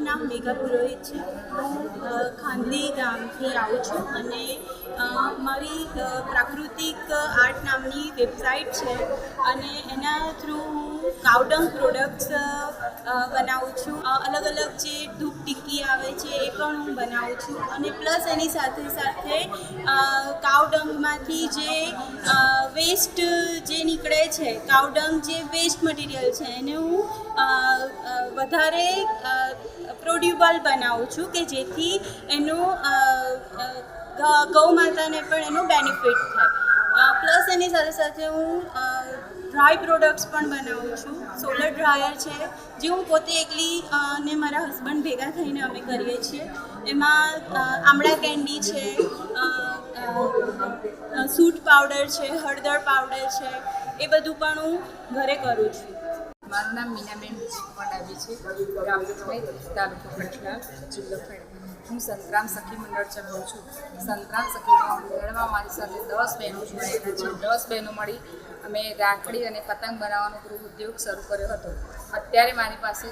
નામ મેઘા પુરોહિત છે. હું ખાંડલી ગામથી આવું છું અને મારી પ્રાકૃતિક આર્ટ નામની વેબસાઇટ છે અને એના થ્રુ હું કાવડંગ પ્રોડક્ટ્સ બનાવું છું. અલગ અલગ જે ધૂપ ટિક્કી આવે છે એ પણ હું બનાવું છું અને પ્લસ એની સાથે સાથે કાવડંગમાંથી જે વેસ્ટ જે નીકળે છે, કાવડંગ જે વેસ્ટ મટીરિયલ છે એને હું વધારે પ્રોડ્યુબલ બનાવું છું કે જેથી એનો ગૌ માતાને પણ એનો બેનિફિટ થાય. પ્લસ એની સાથે સાથે હું ડ્રાય પ્રોડક્ટ્સ પણ બનાવું છું. સોલર ડ્રાયર છે જે હું પોતે એકલી અને મારા હસબન્ડ ભેગા થઈને અમે કરીએ છીએ. એમાં આમળા કેન્ડી છે, સૂટ પાવડર છે, હળદર પાવડર છે, એ બધું પણ હું ઘરે કરું છું. મારું નામ મીનાબેન ડાબી છે. ગામ તાલુકો કઠલાલ, જિલ્લો ખેડા. હું સંતરામ સખી મંડળ ચલાવું છું. સંતરામ સખી મંડળમાં મારી સાથે 10 બહેનો જોડાયેલા છે. 10 બહેનો મળી અમે રાખડી અને પતંગ બનાવવાનો ગૃહ ઉદ્યોગ શરૂ કર્યો હતો. અત્યારે મારી પાસે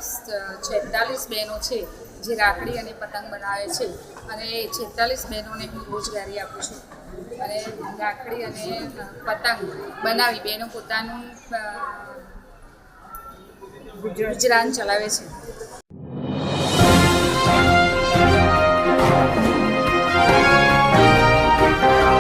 46 બહેનો છે જે રાખડી અને પતંગ બનાવે છે અને એ 46 બહેનોને હું રોજગારી આપું છું અને રાખડી અને પતંગ બનાવી બહેનો પોતાનું ગુજરાન ચલાવે છે.